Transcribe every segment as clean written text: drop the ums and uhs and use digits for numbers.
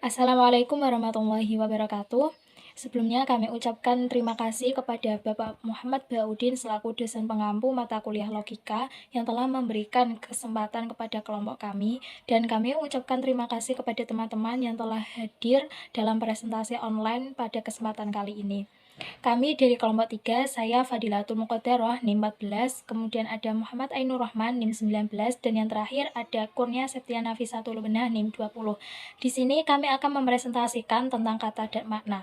Assalamualaikum warahmatullahi wabarakatuh. Sebelumnya kami ucapkan terima kasih kepada Bapak Muhammad Baudin selaku dosen pengampu mata kuliah logika yang telah memberikan kesempatan kepada kelompok kami, dan kami ucapkan terima kasih kepada teman-teman yang telah hadir dalam presentasi online pada kesempatan kali ini. Kami dari kelompok 3, saya Fadilatul Muqaddaroh NIM 14, kemudian ada Muhammad Ainur Rahman NIM 19, dan yang terakhir ada Kurnia Septiana Fisatul Benah NIM 20. Di sini kami akan mempresentasikan tentang kata dan makna.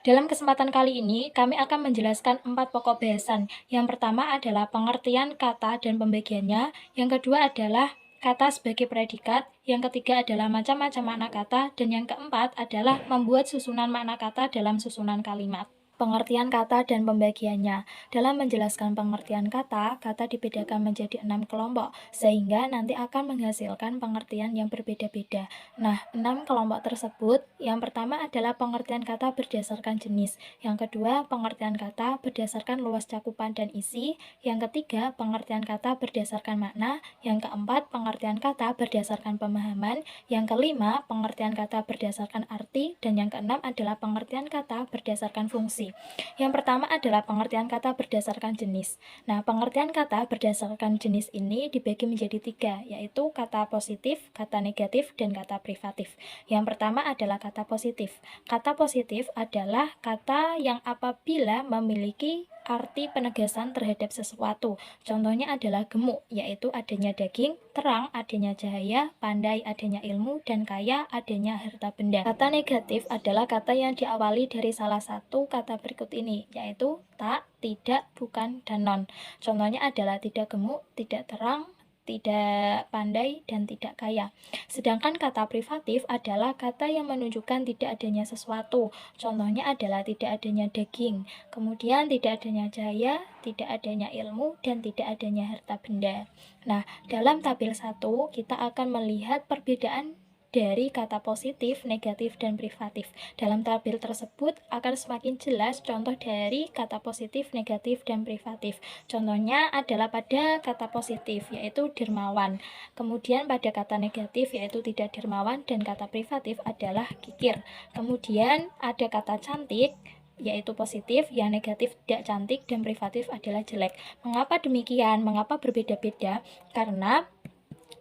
Dalam kesempatan kali ini, kami akan menjelaskan 4 pokok bahasan. Yang pertama adalah pengertian kata dan pembagiannya, yang kedua adalah kata sebagai predikat, yang ketiga adalah macam-macam makna kata, dan yang keempat adalah membuat susunan makna kata dalam susunan kalimat. Pengertian kata dan pembagiannya. Dalam menjelaskan pengertian kata, kata dibedakan menjadi 6 kelompok, sehingga nanti akan menghasilkan pengertian yang berbeda-beda. Nah, 6 kelompok tersebut, yang pertama adalah pengertian kata berdasarkan jenis, yang kedua pengertian kata berdasarkan luas cakupan dan isi, yang ketiga pengertian kata berdasarkan makna, yang keempat pengertian kata berdasarkan pemahaman, yang kelima pengertian kata berdasarkan arti, dan yang keenam adalah pengertian kata berdasarkan fungsi. Yang pertama adalah pengertian kata berdasarkan jenis. Nah, pengertian kata berdasarkan jenis ini dibagi menjadi 3, yaitu kata positif, kata negatif, dan kata privatif. Yang pertama adalah kata positif. Kata positif adalah kata yang apabila memiliki arti penegasan terhadap sesuatu. Contohnya adalah gemuk, yaitu adanya daging, terang, adanya cahaya, pandai, adanya ilmu, dan kaya, adanya harta benda. Kata negatif adalah kata yang diawali dari salah satu kata berikut ini, yaitu tak, tidak, bukan, dan non. Contohnya adalah tidak gemuk, tidak terang, tidak pandai, dan tidak kaya. Sedangkan kata privatif adalah kata yang menunjukkan tidak adanya sesuatu. Contohnya adalah tidak adanya daging, kemudian tidak adanya cahaya, tidak adanya ilmu, dan tidak adanya harta benda. Nah, dalam tabel 1 kita akan melihat perbedaan dari kata positif, negatif, dan privatif. Dalam tabel tersebut akan semakin jelas contoh dari kata positif, negatif, dan privatif. Contohnya adalah pada kata positif, yaitu dermawan. Kemudian pada kata negatif, yaitu tidak dermawan, dan kata privatif adalah kikir. Kemudian ada kata cantik, yaitu positif, yang negatif tidak cantik, dan privatif adalah jelek. Mengapa demikian? Mengapa berbeda-beda? Karena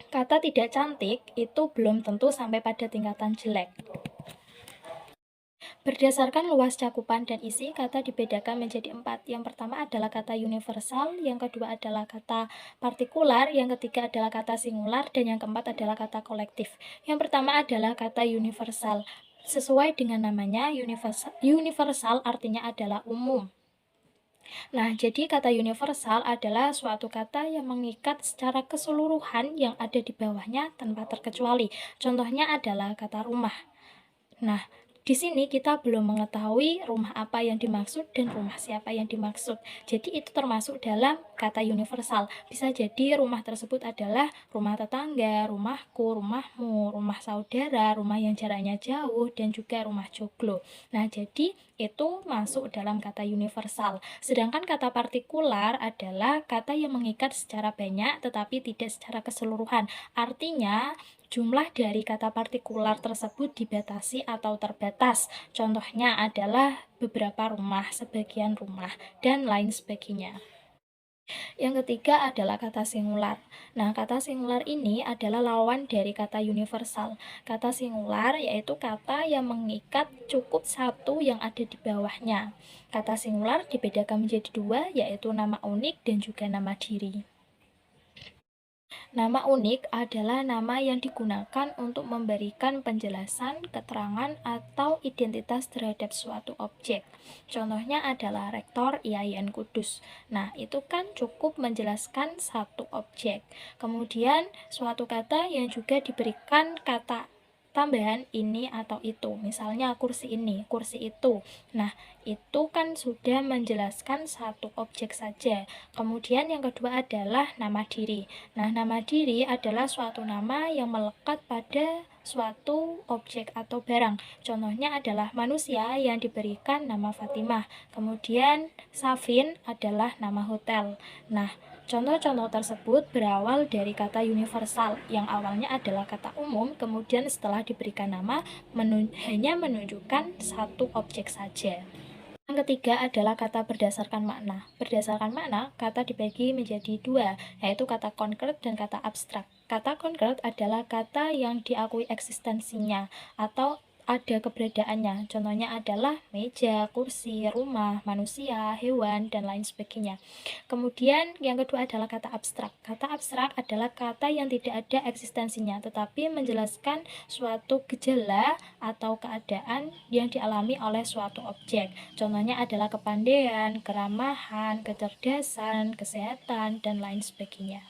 kata tidak cantik itu belum tentu sampai pada tingkatan jelek. Berdasarkan luas cakupan dan isi, kata dibedakan menjadi 4. Yang pertama adalah kata universal, yang kedua adalah kata partikular, yang ketiga adalah kata singular, dan yang keempat adalah kata kolektif. Yang pertama adalah kata universal. Sesuai dengan namanya, universal artinya adalah umum. Nah, jadi kata universal adalah suatu kata yang mengikat secara keseluruhan yang ada di bawahnya tanpa terkecuali. Contohnya adalah kata rumah. Nah, di sini kita belum mengetahui rumah apa yang dimaksud dan rumah siapa yang dimaksud. Jadi itu termasuk dalam kata universal. Bisa jadi rumah tersebut adalah rumah tetangga, rumahku, rumahmu, rumah saudara, rumah yang jaraknya jauh, dan juga rumah joglo. Nah, jadi itu masuk dalam kata universal. Sedangkan kata partikular adalah kata yang mengikat secara banyak tetapi tidak secara keseluruhan. Artinya, jumlah dari kata partikular tersebut dibatasi atau terbatas. Contohnya adalah beberapa rumah, sebagian rumah, dan lain sebagainya. Yang ketiga adalah kata singular. Nah, kata singular ini adalah lawan dari kata universal. Kata singular yaitu kata yang mengikat cukup satu yang ada di bawahnya. Kata singular dibedakan menjadi 2, yaitu nama unik dan juga nama diri. Nama unik adalah nama yang digunakan untuk memberikan penjelasan, keterangan, atau identitas terhadap suatu objek. Contohnya adalah Rektor IAIN Kudus. Nah, itu kan cukup menjelaskan satu objek. Kemudian, suatu kata yang juga diberikan kata tambahan ini atau itu. Misalnya kursi ini, kursi itu. Nah, itu kan sudah menjelaskan satu objek saja. Kemudian yang kedua adalah nama diri. Nah, nama diri adalah suatu nama yang melekat pada suatu objek atau barang. Contohnya adalah manusia yang diberikan nama Fatimah. Kemudian Safin adalah nama hotel. Nah, Contoh-contoh tersebut berawal dari kata universal yang awalnya adalah kata umum, kemudian setelah diberikan nama hanya menunjukkan satu objek saja. Yang ketiga adalah kata berdasarkan makna. Berdasarkan makna, kata dibagi menjadi dua, yaitu kata konkret dan kata abstrak. Kata konkret adalah kata yang diakui eksistensinya atau ada keberadaannya. Contohnya adalah meja, kursi, rumah, manusia, hewan, dan lain sebagainya. Kemudian yang kedua adalah kata abstrak. Kata abstrak adalah kata yang tidak ada eksistensinya, tetapi menjelaskan suatu gejala atau keadaan yang dialami oleh suatu objek. Contohnya adalah kepandaian, keramahan, kecerdasan, kesehatan, dan lain sebagainya.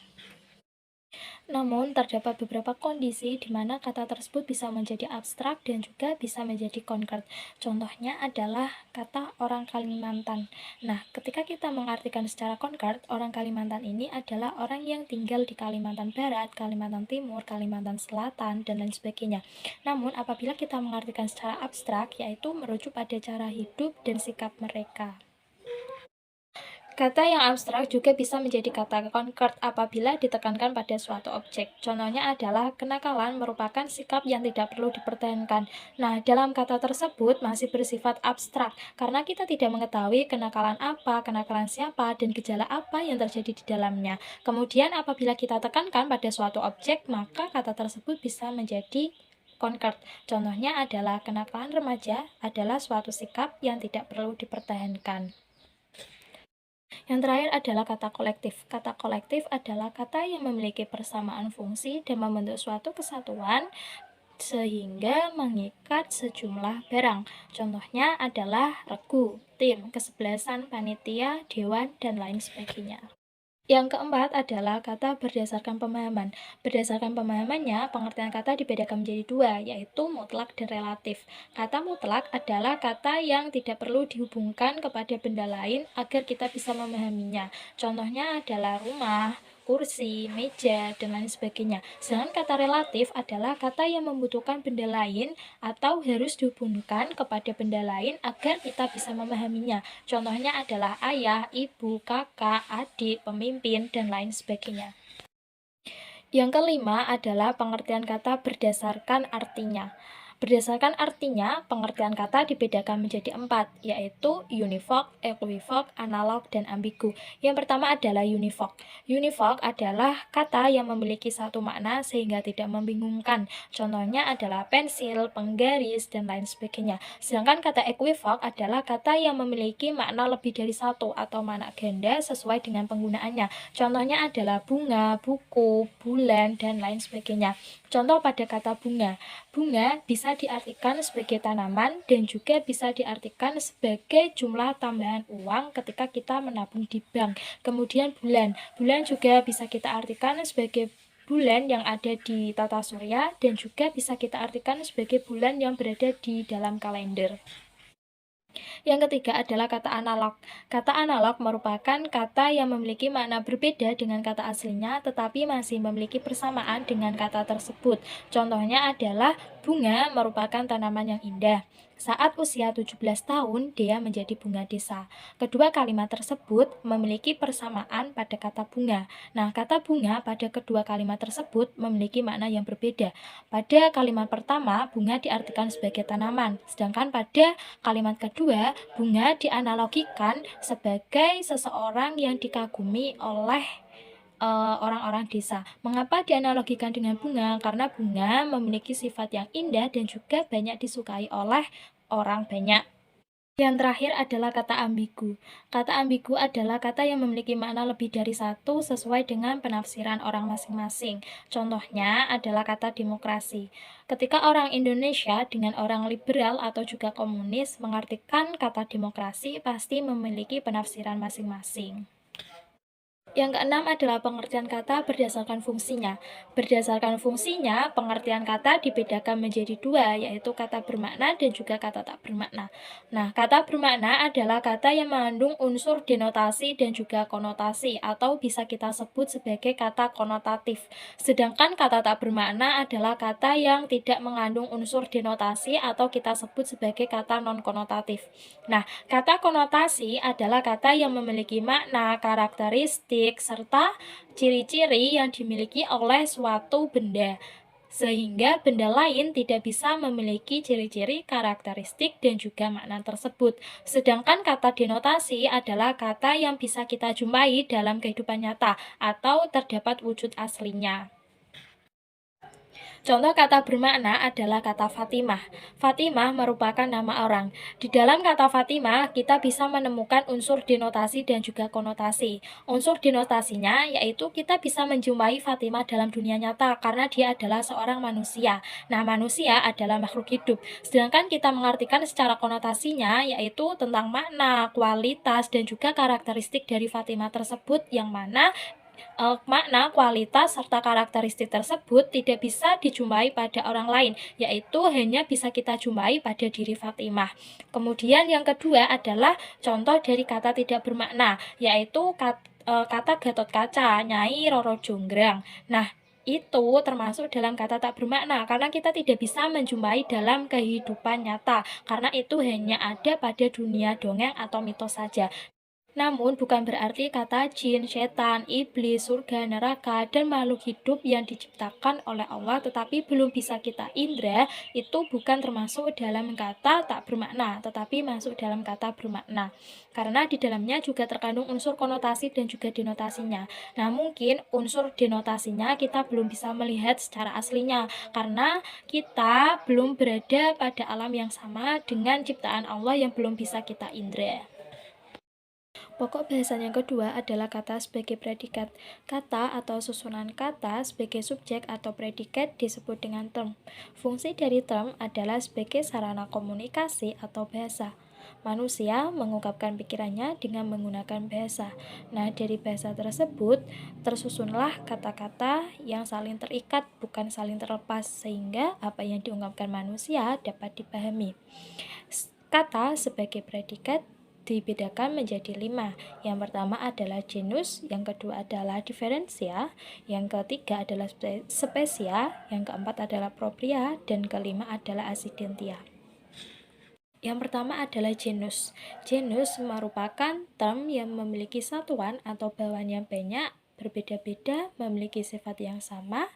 Namun, terdapat beberapa kondisi di mana kata tersebut bisa menjadi abstrak dan juga bisa menjadi konkret. Contohnya adalah kata orang Kalimantan. Nah, ketika kita mengartikan secara konkret, orang Kalimantan ini adalah orang yang tinggal di Kalimantan Barat, Kalimantan Timur, Kalimantan Selatan, dan lain sebagainya. Namun, apabila kita mengartikan secara abstrak, yaitu merujuk pada cara hidup dan sikap mereka. Kata yang abstrak juga bisa menjadi kata konkret apabila ditekankan pada suatu objek. Contohnya adalah kenakalan merupakan sikap yang tidak perlu dipertahankan. Nah, dalam kata tersebut masih bersifat abstrak karena kita tidak mengetahui kenakalan apa, kenakalan siapa, dan gejala apa yang terjadi di dalamnya. Kemudian apabila kita tekankan pada suatu objek, maka kata tersebut bisa menjadi konkret. Contohnya adalah kenakalan remaja adalah suatu sikap yang tidak perlu dipertahankan. Yang terakhir adalah kata kolektif. Kata kolektif adalah kata yang memiliki persamaan fungsi dan membentuk suatu kesatuan sehingga mengikat sejumlah barang. Contohnya adalah regu, tim, kesebelasan, panitia, dewan, dan lain sebagainya. Yang keempat adalah kata berdasarkan pemahaman. Berdasarkan pemahamannya, pengertian kata dibedakan menjadi dua, yaitu mutlak dan relatif. Kata mutlak adalah kata yang tidak perlu dihubungkan kepada benda lain agar kita bisa memahaminya. Contohnya adalah rumah, kursi, meja, dan lain sebagainya. Sedangkan kata relatif adalah kata yang membutuhkan benda lain atau harus dihubungkan kepada benda lain agar kita bisa memahaminya. Contohnya adalah ayah, ibu, kakak, adik, pemimpin, dan lain sebagainya. Yang kelima adalah pengertian kata berdasarkan artinya. Berdasarkan artinya, pengertian kata dibedakan menjadi 4, yaitu univok, equivok, analog, dan ambigu. Yang pertama adalah univok. Univok adalah kata yang memiliki satu makna sehingga tidak membingungkan. Contohnya adalah pensil, penggaris, dan lain sebagainya. Sedangkan kata equivok adalah kata yang memiliki makna lebih dari satu atau makna ganda sesuai dengan penggunaannya. Contohnya adalah bunga, buku, bulan, dan lain sebagainya. Contoh pada kata bunga. Bunga bisa diartikan sebagai tanaman dan juga bisa diartikan sebagai jumlah tambahan uang ketika kita menabung di bank. Kemudian bulan. Bulan juga bisa kita artikan sebagai bulan yang ada di tata surya dan juga bisa kita artikan sebagai bulan yang berada di dalam kalender. Yang ketiga adalah kata analog. Kata analog merupakan kata yang memiliki makna berbeda dengan kata aslinya tetapi masih memiliki persamaan dengan kata tersebut. Contohnya adalah bunga merupakan tanaman yang indah. Saat usia 17 tahun, dia menjadi bunga desa. Kedua kalimat tersebut memiliki persamaan pada kata bunga. Nah, kata bunga pada kedua kalimat tersebut memiliki makna yang berbeda. Pada kalimat pertama, bunga diartikan sebagai tanaman, sedangkan pada kalimat kedua, bunga dianalogikan sebagai seseorang yang dikagumi oleh orang-orang desa. Mengapa dianalogikan dengan bunga? Karena bunga memiliki sifat yang indah dan juga banyak disukai oleh orang banyak. Yang terakhir adalah kata ambigu. Kata ambigu adalah kata yang memiliki makna lebih dari satu sesuai dengan penafsiran orang masing-masing. Contohnya adalah kata demokrasi. Ketika orang Indonesia dengan orang liberal atau juga komunis mengartikan kata demokrasi pasti memiliki penafsiran masing-masing. Yang keenam adalah pengertian kata berdasarkan fungsinya. Berdasarkan fungsinya, pengertian kata dibedakan menjadi dua, yaitu kata bermakna dan juga kata tak bermakna. Nah, kata bermakna adalah kata yang mengandung unsur denotasi dan juga konotasi, atau bisa kita sebut sebagai kata konotatif. Sedangkan kata tak bermakna adalah kata yang tidak mengandung unsur denotasi atau kita sebut sebagai kata non-konotatif. Nah, kata konotasi adalah kata yang memiliki makna, karakteristik, karakteristik serta ciri-ciri yang dimiliki oleh suatu benda, sehingga benda lain tidak bisa memiliki ciri-ciri, karakteristik, dan juga makna tersebut. Sedangkan kata denotasi adalah kata yang bisa kita jumpai dalam kehidupan nyata atau terdapat wujud aslinya. Contoh kata bermakna adalah kata Fatimah. Fatimah merupakan nama orang. Di dalam kata Fatimah, kita bisa menemukan unsur denotasi dan juga konotasi. Unsur denotasinya yaitu kita bisa menjumpai Fatimah dalam dunia nyata karena dia adalah seorang manusia. Nah, manusia adalah makhluk hidup. Sedangkan kita mengartikan secara konotasinya yaitu tentang makna, kualitas, dan juga karakteristik dari Fatimah tersebut yang mana makna, kualitas, serta karakteristik tersebut tidak bisa dijumpai pada orang lain, yaitu hanya bisa kita jumpai pada diri Fatimah. Kemudian yang kedua adalah contoh dari kata tidak bermakna, yaitu kata Gatot Kaca, Nyai Roro Jonggrang. Nah, itu termasuk dalam kata tak bermakna karena kita tidak bisa menjumpai dalam kehidupan nyata karena itu hanya ada pada dunia dongeng atau mitos saja. Namun bukan berarti kata jin, setan, iblis, surga, neraka, dan makhluk hidup yang diciptakan oleh Allah tetapi belum bisa kita indra itu bukan termasuk dalam kata tak bermakna, tetapi masuk dalam kata bermakna. Karena di dalamnya juga terkandung unsur konotasi dan juga denotasinya. Nah, mungkin unsur denotasinya kita belum bisa melihat secara aslinya karena kita belum berada pada alam yang sama dengan ciptaan Allah yang belum bisa kita indra. Pokok bahasan yang kedua adalah kata sebagai predikat. Kata atau susunan kata sebagai subjek atau predikat disebut dengan term. Fungsi dari term adalah sebagai sarana komunikasi atau bahasa. Manusia mengungkapkan pikirannya dengan menggunakan bahasa. Nah, dari bahasa tersebut tersusunlah kata-kata yang saling terikat, bukan saling terlepas, sehingga apa yang diungkapkan manusia dapat dipahami. Kata sebagai predikat dibedakan menjadi 5. Yang pertama adalah genus, yang kedua adalah diferensia, yang ketiga adalah spesia, yang keempat adalah propria, dan kelima adalah accidentia. Yang pertama adalah genus. Genus merupakan term yang memiliki satuan atau bawahan yang banyak, berbeda-beda, memiliki sifat yang sama,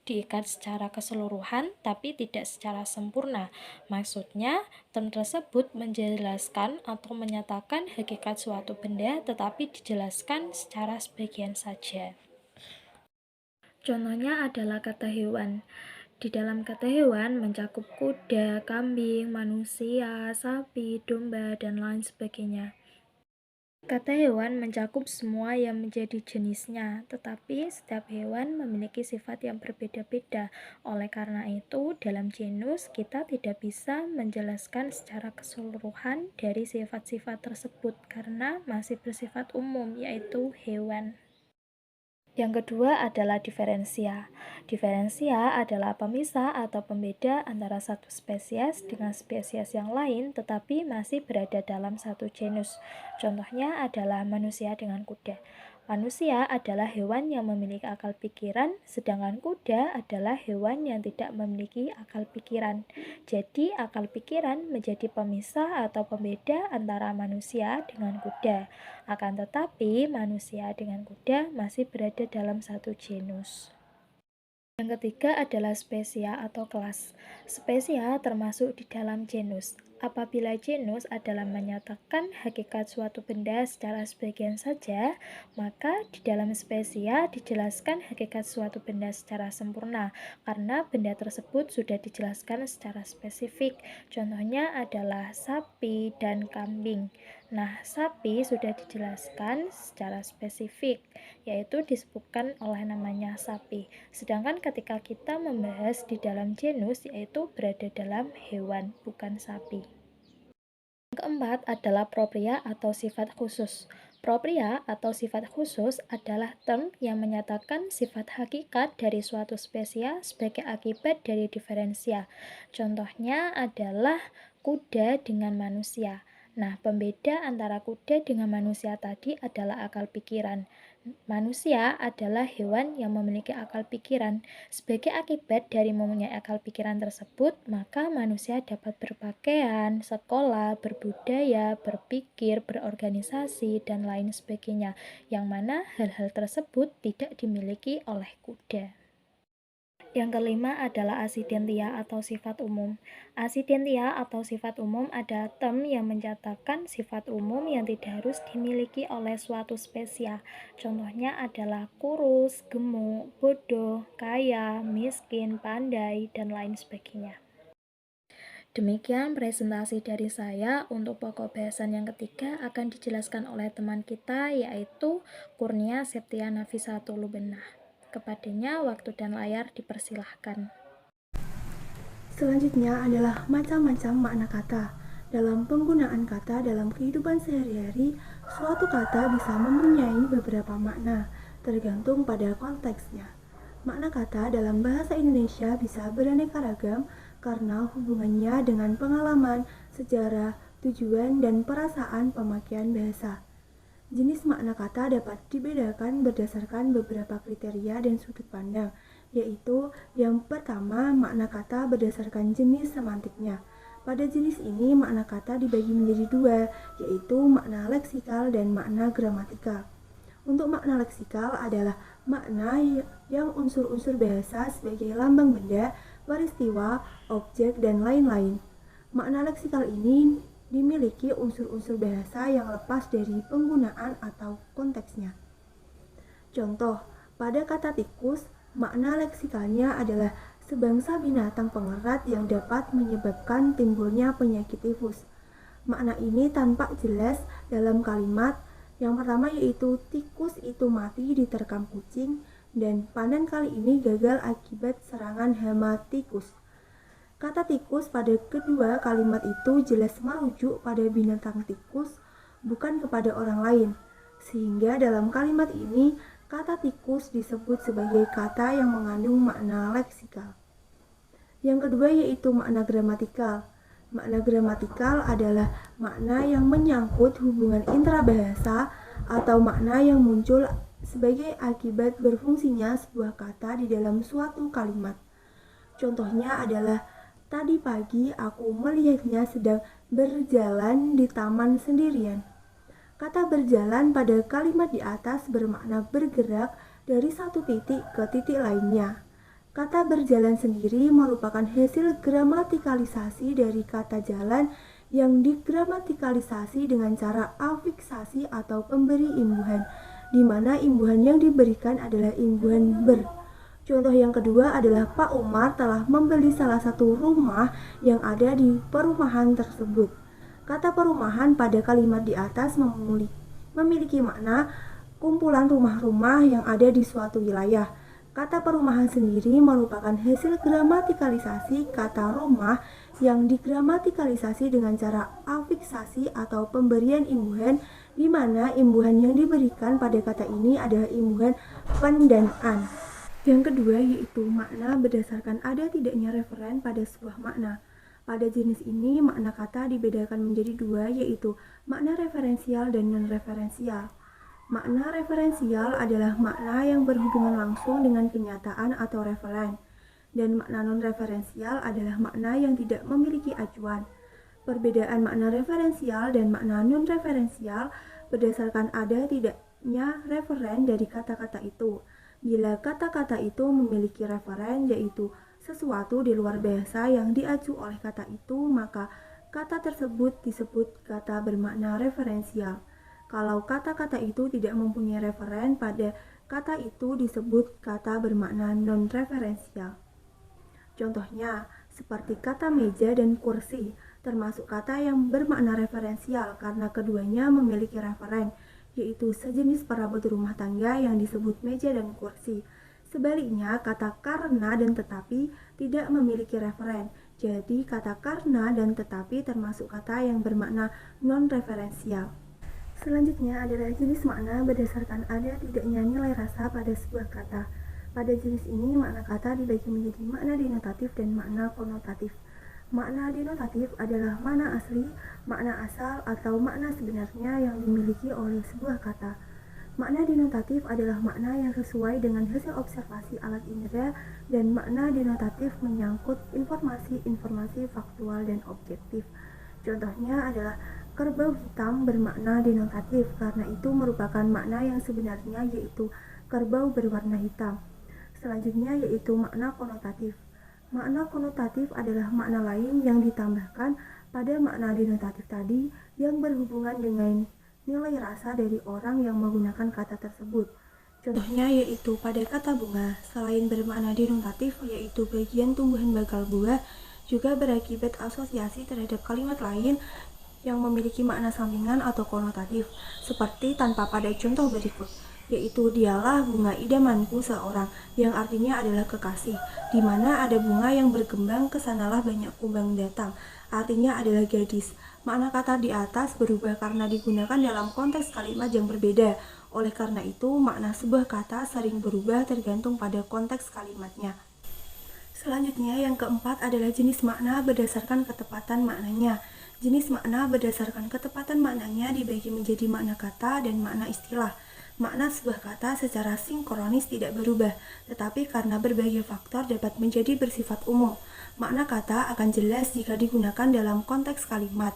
diikat secara keseluruhan tapi tidak secara sempurna. Maksudnya, term tersebut menjelaskan atau menyatakan hakikat suatu benda tetapi dijelaskan secara sebagian saja. Contohnya adalah kata hewan. Di dalam kata hewan mencakup kuda, kambing, manusia, sapi, domba, dan lain sebagainya. Kata hewan mencakup semua yang menjadi jenisnya, tetapi setiap hewan memiliki sifat yang berbeda-beda. Oleh karena itu, dalam genus kita tidak bisa menjelaskan secara keseluruhan dari sifat-sifat tersebut karena masih bersifat umum, yaitu hewan. Yang kedua adalah diferensia. Diferensia adalah pemisah atau pembeda antara satu spesies dengan spesies yang lain tetapi masih berada dalam satu genus. Contohnya adalah manusia dengan kuda. Manusia adalah hewan yang memiliki akal pikiran, sedangkan kuda adalah hewan yang tidak memiliki akal pikiran. Jadi, akal pikiran menjadi pemisah atau pembeda antara manusia dengan kuda. Akan tetapi, manusia dengan kuda masih berada dalam satu genus. Yang ketiga adalah spesia atau kelas. Spesia termasuk di dalam genus. Apabila genus adalah menyatakan hakikat suatu benda secara sebagian saja, maka di dalam spesia dijelaskan hakikat suatu benda secara sempurna, karena benda tersebut sudah dijelaskan secara spesifik. Contohnya adalah sapi dan kambing. Nah, sapi sudah dijelaskan secara spesifik, yaitu disebutkan oleh namanya sapi. Sedangkan ketika kita membahas di dalam genus, yaitu berada dalam hewan, bukan sapi. Yang keempat adalah propria atau sifat khusus. Propria atau sifat khusus adalah term yang menyatakan sifat hakikat dari suatu spesies sebagai akibat dari diferensia. Contohnya adalah kuda dengan manusia. Nah, pembeda antara kuda dengan manusia tadi adalah akal pikiran. Manusia adalah hewan yang memiliki akal pikiran. Sebagai akibat dari mempunyai akal pikiran tersebut, maka manusia dapat berpakaian, sekolah, berbudaya, berpikir, berorganisasi, dan lain sebagainya, yang mana hal-hal tersebut tidak dimiliki oleh kuda. Yang kelima adalah asidentia atau sifat umum. Asidentia atau sifat umum adalah term yang mencatatkan sifat umum yang tidak harus dimiliki oleh suatu spesies. Contohnya adalah kurus, gemuk, bodoh, kaya, miskin, pandai, dan lain sebagainya. Demikian presentasi dari saya. Untuk pokok bahasan yang ketiga akan dijelaskan oleh teman kita, yaitu Kurnia Septiana Nafisatu Lubenah. Kepadanya waktu dan layar dipersilahkan. Selanjutnya adalah macam-macam makna kata. Dalam penggunaan kata dalam kehidupan sehari-hari, suatu kata bisa mempunyai beberapa makna, tergantung pada konteksnya. Makna kata dalam bahasa Indonesia bisa beraneka ragam karena hubungannya dengan pengalaman, sejarah, tujuan, dan perasaan pemakaian bahasa. Jenis makna kata dapat dibedakan berdasarkan beberapa kriteria dan sudut pandang, yaitu yang pertama, makna kata berdasarkan jenis semantiknya. Pada jenis ini, makna kata dibagi menjadi dua, yaitu makna leksikal dan makna gramatikal. Untuk makna leksikal adalah makna yang unsur-unsur bahasa sebagai lambang benda, peristiwa, objek, dan lain-lain. Makna leksikal ini dimiliki unsur-unsur bahasa yang lepas dari penggunaan atau konteksnya. Contoh, pada kata tikus, makna leksikalnya adalah sebangsa binatang pengerat yang dapat menyebabkan timbulnya penyakit tifus. Makna ini tampak jelas dalam kalimat yang pertama, yaitu tikus itu mati diterkam kucing, dan panen kali ini gagal akibat serangan hama tikus. Kata tikus pada kedua kalimat itu jelas merujuk pada binatang tikus, bukan kepada orang lain. Sehingga dalam kalimat ini, kata tikus disebut sebagai kata yang mengandung makna leksikal. Yang kedua yaitu makna gramatikal. Makna gramatikal adalah makna yang menyangkut hubungan intrabahasa atau makna yang muncul sebagai akibat berfungsinya sebuah kata di dalam suatu kalimat. Contohnya adalah, tadi pagi aku melihatnya sedang berjalan di taman sendirian. Kata berjalan pada kalimat di atas bermakna bergerak dari satu titik ke titik lainnya. Kata berjalan sendiri merupakan hasil gramatikalisasi dari kata jalan yang digramatikalisasi dengan cara afiksasi atau pemberi imbuhan, di mana imbuhan yang diberikan adalah imbuhan ber. Contoh yang kedua adalah Pak Umar telah membeli salah satu rumah yang ada di perumahan tersebut. Kata perumahan pada kalimat di atas memiliki makna kumpulan rumah-rumah yang ada di suatu wilayah. Kata perumahan sendiri merupakan hasil gramatikalisasi kata rumah yang digramatikalisasi dengan cara afiksasi atau pemberian imbuhan, di mana imbuhan yang diberikan pada kata ini adalah imbuhan pen dan an. Yang kedua yaitu makna berdasarkan ada tidaknya referen pada sebuah makna. Pada jenis ini, makna kata dibedakan menjadi dua, yaitu makna referensial dan non-referensial. Makna referensial adalah makna yang berhubungan langsung dengan kenyataan atau referen, dan makna non-referensial adalah makna yang tidak memiliki acuan. Perbedaan makna referensial dan makna non-referensial berdasarkan ada tidaknya referen dari kata-kata itu. Bila kata-kata itu memiliki referen, yaitu sesuatu di luar bahasa yang diacu oleh kata itu, maka kata tersebut disebut kata bermakna referensial. Kalau kata-kata itu tidak mempunyai referen, pada kata itu disebut kata bermakna non-referensial. Contohnya, seperti kata meja dan kursi, termasuk kata yang bermakna referensial karena keduanya memiliki referen, yaitu sejenis perabot rumah tangga yang disebut meja dan kursi. Sebaliknya, kata karena dan tetapi tidak memiliki referen, jadi kata karena dan tetapi termasuk kata yang bermakna non-referensial. Selanjutnya adalah jenis makna berdasarkan ada tidaknya nilai rasa pada sebuah kata. Pada jenis ini, makna kata dibagi menjadi makna denotatif dan makna konotatif. Makna denotatif adalah makna asli, makna asal, atau makna sebenarnya yang dimiliki oleh sebuah kata. Makna denotatif adalah makna yang sesuai dengan hasil observasi alat indera, dan makna denotatif menyangkut informasi-informasi faktual dan objektif. Contohnya adalah kerbau hitam bermakna denotatif karena itu merupakan makna yang sebenarnya, yaitu kerbau berwarna hitam. Selanjutnya yaitu makna konotatif. Makna konotatif adalah makna lain yang ditambahkan pada makna denotatif tadi yang berhubungan dengan nilai rasa dari orang yang menggunakan kata tersebut. Contohnya yaitu pada kata bunga, selain bermakna denotatif yaitu bagian tumbuhan bakal buah, juga berakibat asosiasi terhadap kalimat lain yang memiliki makna sampingan atau konotatif, seperti tanpa pada contoh berikut, yaitu dialah bunga idamanku seorang, yang artinya adalah kekasih, di mana ada bunga yang berkembang, kesanalah banyak kumbang datang, artinya adalah gadis. Makna kata di atas berubah karena digunakan dalam konteks kalimat yang berbeda. Oleh karena itu, makna sebuah kata sering berubah tergantung pada konteks kalimatnya. Selanjutnya, yang keempat adalah jenis makna berdasarkan ketepatan maknanya. Jenis makna berdasarkan ketepatan maknanya dibagi menjadi makna kata dan makna istilah. Makna sebuah kata secara sinkronis tidak berubah, tetapi karena berbagai faktor dapat menjadi bersifat umum. Makna kata akan jelas jika digunakan dalam konteks kalimat.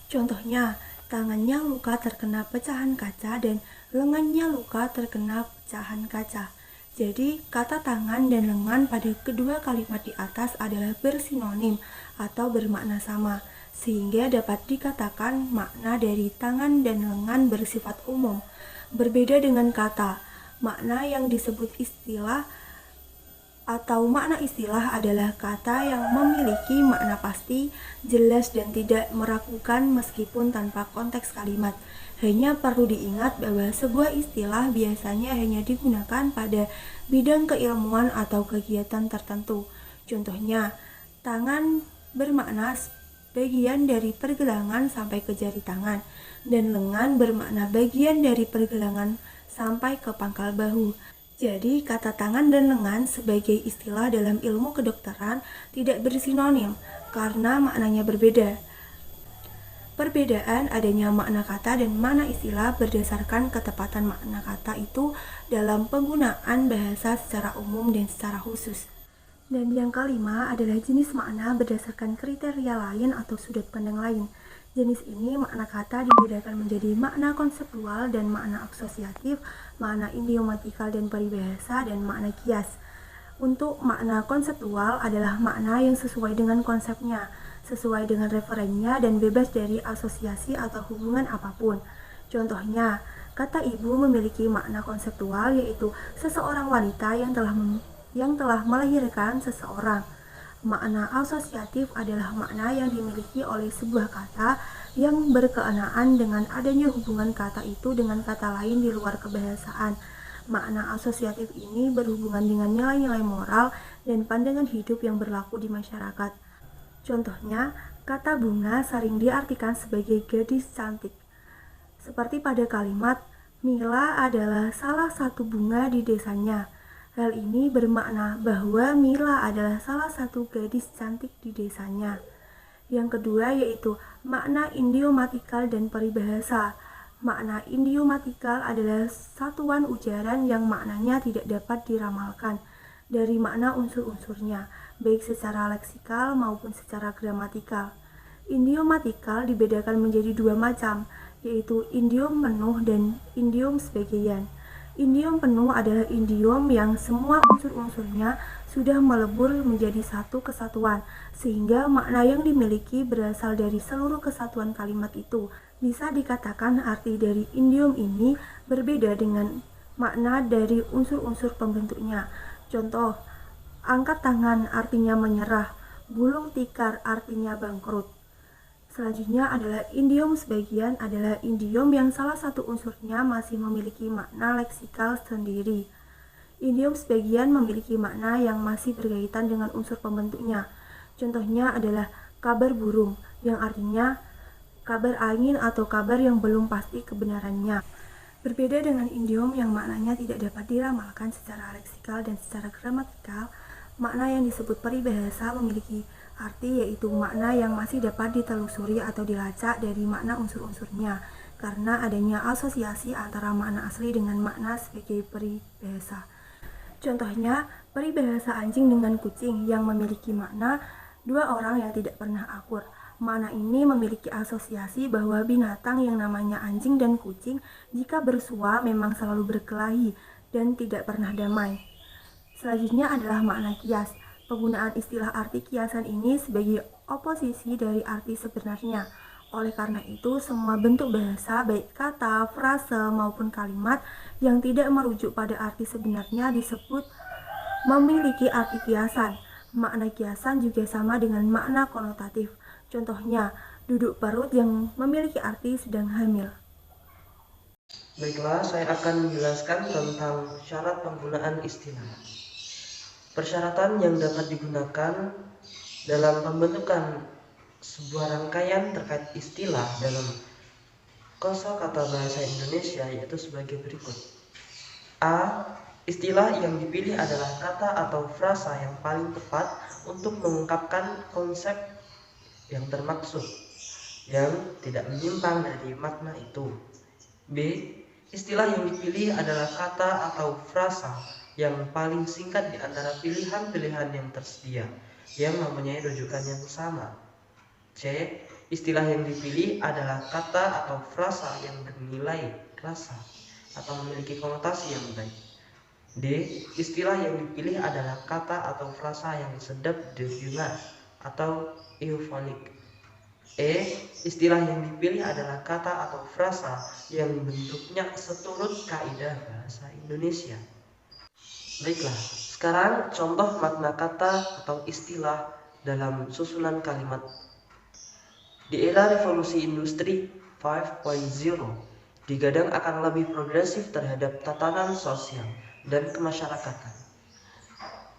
Contohnya, tangannya luka terkena pecahan kaca dan lengannya luka terkena pecahan kaca. Jadi, kata tangan dan lengan pada kedua kalimat di atas adalah bersinonim atau bermakna sama, sehingga dapat dikatakan makna dari tangan dan lengan bersifat umum. Berbeda dengan kata, makna yang disebut istilah atau makna istilah adalah kata yang memiliki makna pasti, jelas dan tidak meragukan meskipun tanpa konteks kalimat. Hanya perlu diingat bahwa sebuah istilah biasanya hanya digunakan pada bidang keilmuan atau kegiatan tertentu. Contohnya, tangan bermakna bagian dari pergelangan sampai ke jari tangan, dan lengan bermakna bagian dari pergelangan sampai ke pangkal bahu. Jadi, kata tangan dan lengan sebagai istilah dalam ilmu kedokteran tidak bersinonim karena maknanya berbeda. Perbedaan adanya makna kata dan makna istilah berdasarkan ketepatan makna kata itu dalam penggunaan bahasa secara umum dan secara khusus. Dan yang kelima adalah jenis makna berdasarkan kriteria lain atau sudut pandang lain. Jenis ini makna kata dibedakan menjadi makna konseptual dan makna asosiatif, makna idiomatikal dan peribahasa, dan makna kias. Untuk makna konseptual adalah makna yang sesuai dengan konsepnya, sesuai dengan referennya, dan bebas dari asosiasi atau hubungan apapun. Contohnya, kata ibu memiliki makna konseptual yaitu seseorang wanita yang telah melahirkan seseorang. Makna asosiatif adalah makna yang dimiliki oleh sebuah kata yang berkenaan dengan adanya hubungan kata itu dengan kata lain di luar kebahasaan. Makna asosiatif ini berhubungan dengan nilai-nilai moral dan pandangan hidup yang berlaku di masyarakat. Contohnya, kata bunga sering diartikan sebagai gadis cantik. Seperti pada kalimat, Mila adalah salah satu bunga di desanya. Hal ini bermakna bahwa Mila adalah salah satu gadis cantik di desanya. Yang kedua yaitu makna idiomatikal dan peribahasa. Makna idiomatikal adalah satuan ujaran yang maknanya tidak dapat diramalkan dari makna unsur-unsurnya, baik secara leksikal maupun secara gramatikal. Idiomatikal dibedakan menjadi dua macam, yaitu idiom penuh dan idiom sebagian. Idiom penuh adalah idiom yang semua unsur-unsurnya sudah melebur menjadi satu kesatuan, sehingga makna yang dimiliki berasal dari seluruh kesatuan kalimat itu. Bisa dikatakan arti dari idiom ini berbeda dengan makna dari unsur-unsur pembentuknya. Contoh, angkat tangan artinya menyerah, gulung tikar artinya bangkrut. Selanjutnya adalah idiom sebagian adalah idiom yang salah satu unsurnya masih memiliki makna leksikal sendiri. Idiom sebagian memiliki makna yang masih berkaitan dengan unsur pembentuknya. Contohnya adalah kabar burung, yang artinya kabar angin atau kabar yang belum pasti kebenarannya. Berbeda dengan idiom yang maknanya tidak dapat diramalkan secara leksikal dan secara gramatikal, makna yang disebut peribahasa memiliki arti yaitu makna yang masih dapat ditelusuri atau dilacak dari makna unsur-unsurnya. karena adanya asosiasi antara makna asli dengan makna sebagai peribahasa. Contohnya, peribahasa anjing dengan kucing yang memiliki makna dua orang yang tidak pernah akur. Makna ini memiliki asosiasi bahwa binatang yang namanya anjing dan kucing jika bersua memang selalu berkelahi dan tidak pernah damai. Selanjutnya adalah makna kias. Penggunaan istilah arti kiasan ini sebagai oposisi dari arti sebenarnya. Oleh karena itu, semua bentuk bahasa, baik kata, frase, maupun kalimat yang tidak merujuk pada arti sebenarnya disebut memiliki arti kiasan. Makna kiasan juga sama dengan makna konotatif. Contohnya, duduk parut yang memiliki arti sedang hamil. Baiklah, saya akan menjelaskan tentang syarat penggunaan istilah. Persyaratan yang dapat digunakan dalam pembentukan sebuah rangkaian terkait istilah dalam kosakata bahasa Indonesia yaitu sebagai berikut. A. Istilah yang dipilih adalah kata atau frasa yang paling tepat untuk mengungkapkan konsep yang termaksud, yang tidak menyimpang dari makna itu. B. Istilah yang dipilih adalah kata atau frasa yang paling singkat di antara pilihan-pilihan yang tersedia, yang mempunyai rujukan yang sama. C. Istilah yang dipilih adalah kata atau frasa yang bernilai rasa atau memiliki konotasi yang baik. D. Istilah yang dipilih adalah kata atau frasa yang sedap didengar atau eufonik. E. Istilah yang dipilih adalah kata atau frasa yang bentuknya seturut kaidah bahasa Indonesia. Baiklah, sekarang contoh makna kata atau istilah dalam susunan kalimat. Di era revolusi industri 5.0, digadang akan lebih progresif terhadap tatanan sosial dan kemasyarakatan.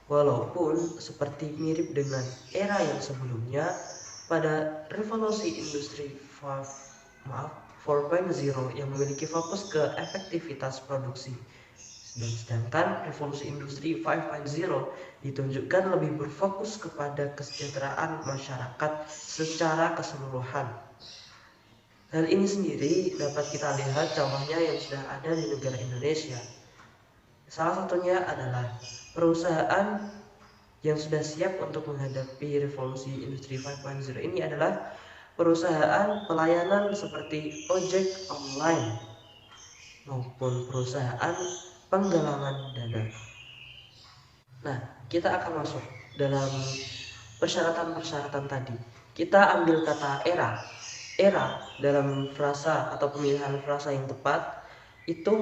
Walaupun seperti mirip dengan era yang sebelumnya, pada revolusi industri 4.0 yang memiliki fokus ke efektivitas produksi, dan sedangkan revolusi industri 5.0 ditunjukkan lebih berfokus kepada kesejahteraan masyarakat secara keseluruhan. Hal ini sendiri dapat kita lihat contohnya yang sudah ada di negara Indonesia. Salah satunya adalah perusahaan yang sudah siap untuk menghadapi revolusi industri 5.0 ini adalah perusahaan pelayanan seperti ojek online maupun perusahaan penggalangan dana. Nah, kita akan masuk dalam persyaratan-persyaratan tadi. Kita ambil kata era. Era dalam frasa atau pemilihan frasa yang tepat itu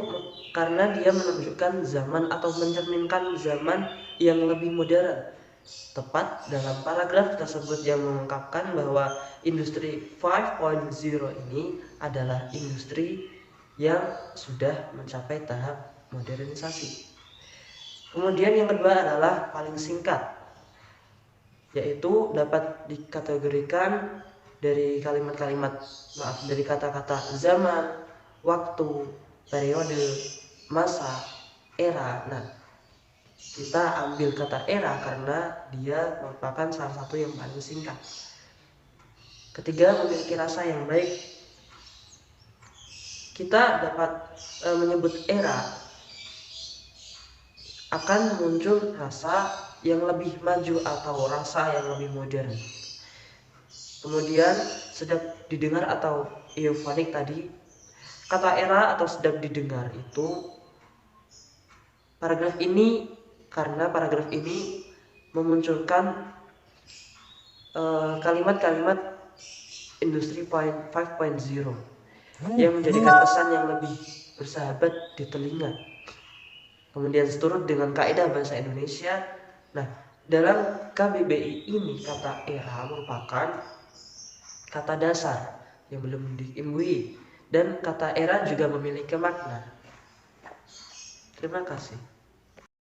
karena dia menunjukkan zaman atau mencerminkan zaman yang lebih modern. Tepat dalam paragraf tersebut yang mengungkapkan bahwa industri 5.0 ini adalah industri yang sudah mencapai tahap modernisasi. Kemudian yang kedua adalah paling singkat, yaitu dapat dikategorikan dari dari kata-kata zaman, waktu, periode, masa, era. Nah, kita ambil kata era karena dia merupakan salah satu yang paling singkat. Ketiga, memiliki rasa yang baik. Kita dapat menyebut era akan muncul rasa yang lebih maju atau rasa yang lebih modern. Kemudian sedap didengar atau eufonik tadi. Kata era atau sedap didengar itu karena paragraf ini memunculkan kalimat-kalimat industri 5.0 yang menjadikan pesan yang lebih bersahabat di telinga. Kemudian seturut dengan kaidah bahasa Indonesia. Nah, dalam KBBI ini kata era merupakan kata dasar yang belum diimbui, dan kata era juga memiliki makna. Terima kasih.